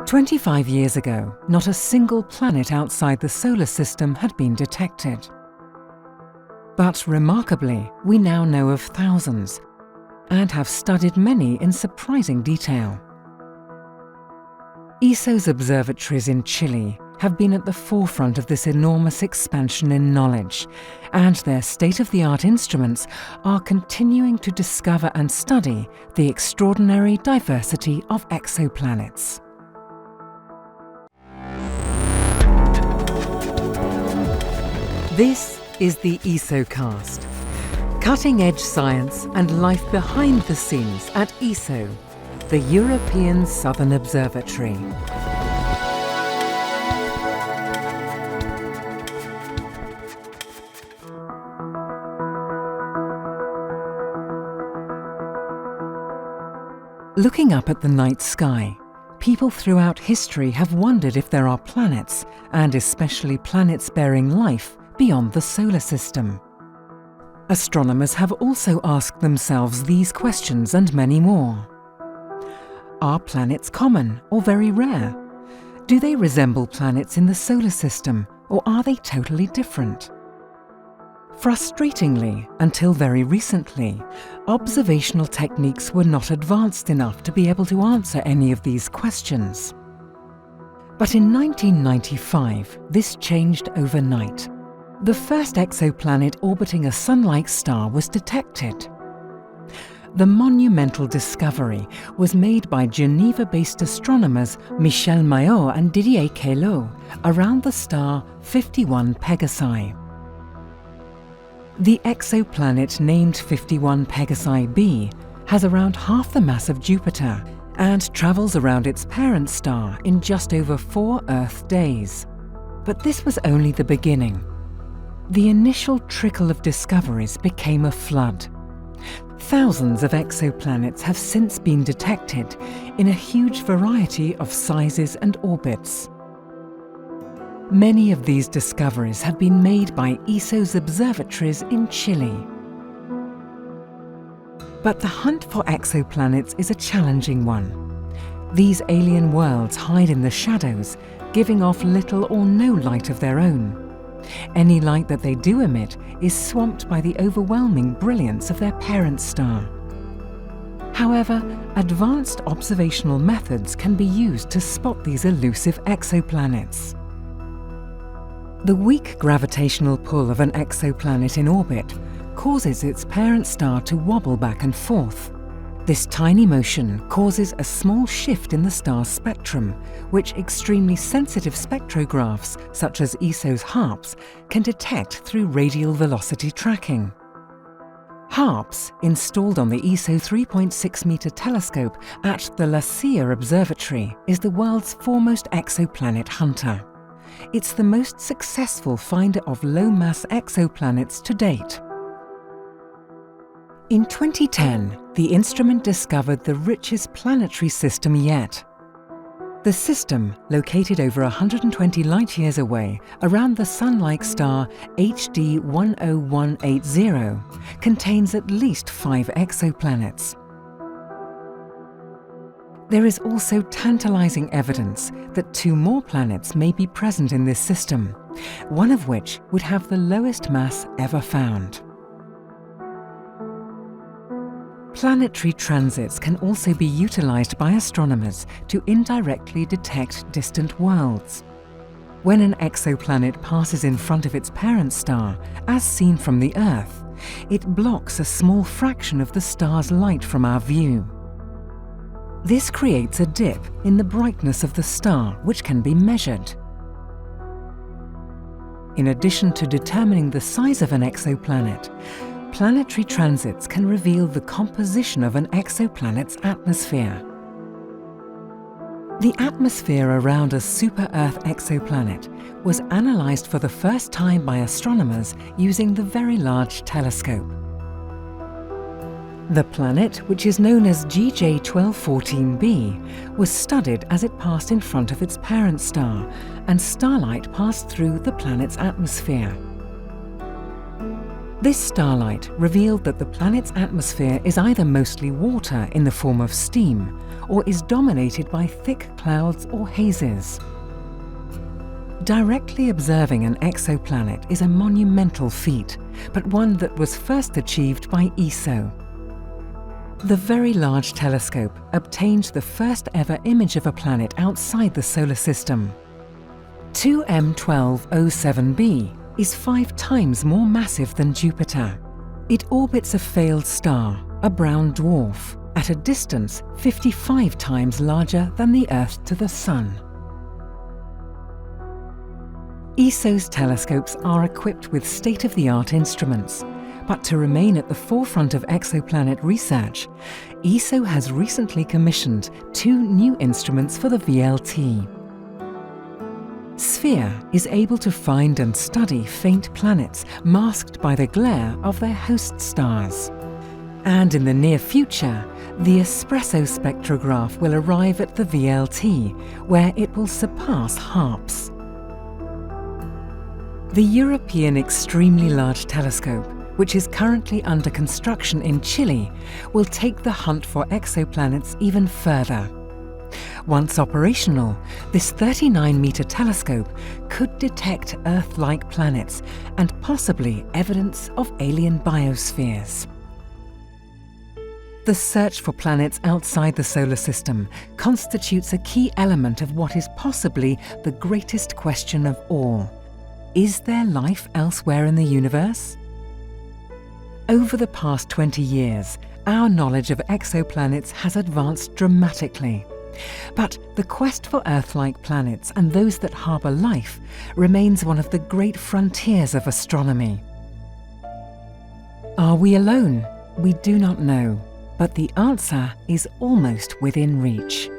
25 years ago, not a single planet outside the solar system had been detected. But remarkably, we now know of thousands, and have studied many in surprising detail. ESO's observatories in Chile have been at the forefront of this enormous expansion in knowledge, and their state-of-the-art instruments are continuing to discover and study the extraordinary diversity of exoplanets. This is the ESOcast, cutting-edge science and life behind the scenes at ESO, the European Southern Observatory. Looking up at the night sky, people throughout history have wondered if there are planets, and especially planets bearing life, beyond the solar system. Astronomers have also asked themselves these questions and many more. Are planets common or very rare? Do they resemble planets in the solar system, or are they totally different? Frustratingly, until very recently, observational techniques were not advanced enough to be able to answer any of these questions. But in 1995, this changed overnight. The first exoplanet orbiting a Sun-like star was detected. The monumental discovery was made by Geneva-based astronomers Michel Mayor and Didier Queloz around the star 51 Pegasi. The exoplanet named 51 Pegasi b has around half the mass of Jupiter and travels around its parent star in just over 4 Earth days. But this was only the beginning. The initial trickle of discoveries became a flood. Thousands of exoplanets have since been detected in a huge variety of sizes and orbits. Many of these discoveries have been made by ESO's observatories in Chile. But the hunt for exoplanets is a challenging one. These alien worlds hide in the shadows, giving off little or no light of their own. Any light that they do emit is swamped by the overwhelming brilliance of their parent star. However, advanced observational methods can be used to spot these elusive exoplanets. The weak gravitational pull of an exoplanet in orbit causes its parent star to wobble back and forth. This tiny motion causes a small shift in the star's spectrum, which extremely sensitive spectrographs, such as ESO's HARPS, can detect through radial velocity tracking. HARPS, installed on the ESO 3.6-meter telescope at the La Silla Observatory, is the world's foremost exoplanet hunter. It's the most successful finder of low-mass exoplanets to date. In 2010, the instrument discovered the richest planetary system yet. The system, located over 120 light-years away around the Sun-like star HD 10180, contains at least 5 exoplanets. There is also tantalizing evidence that 2 more planets may be present in this system, one of which would have the lowest mass ever found. Planetary transits can also be utilized by astronomers to indirectly detect distant worlds. When an exoplanet passes in front of its parent star, as seen from the Earth, it blocks a small fraction of the star's light from our view. This creates a dip in the brightness of the star, which can be measured. In addition to determining the size of an exoplanet, planetary transits can reveal the composition of an exoplanet's atmosphere. The atmosphere around a super-Earth exoplanet was analysed for the first time by astronomers using the Very Large Telescope. The planet, which is known as GJ 1214b, was studied as it passed in front of its parent star, and starlight passed through the planet's atmosphere. This starlight revealed that the planet's atmosphere is either mostly water in the form of steam, or is dominated by thick clouds or hazes. Directly observing an exoplanet is a monumental feat, but one that was first achieved by ESO. The Very Large Telescope obtained the first ever image of a planet outside the solar system. 2M1207b is 5 times more massive than Jupiter. It orbits a failed star, a brown dwarf, at a distance 55 times larger than the Earth to the Sun. ESO's telescopes are equipped with state-of-the-art instruments, but to remain at the forefront of exoplanet research, ESO has recently commissioned 2 new instruments for the VLT. Sphere is able to find and study faint planets masked by the glare of their host stars. And in the near future, the espresso spectrograph will arrive at the VLT, where it will surpass HARPS. The European Extremely Large Telescope, which is currently under construction in Chile, will take the hunt for exoplanets even further. Once operational, this 39-metre telescope could detect Earth-like planets and possibly evidence of alien biospheres. The search for planets outside the solar system constitutes a key element of what is possibly the greatest question of all. Is there life elsewhere in the universe? Over the past 20 years, our knowledge of exoplanets has advanced dramatically. But the quest for Earth-like planets and those that harbour life remains one of the great frontiers of astronomy. Are we alone? We do not know, but the answer is almost within reach.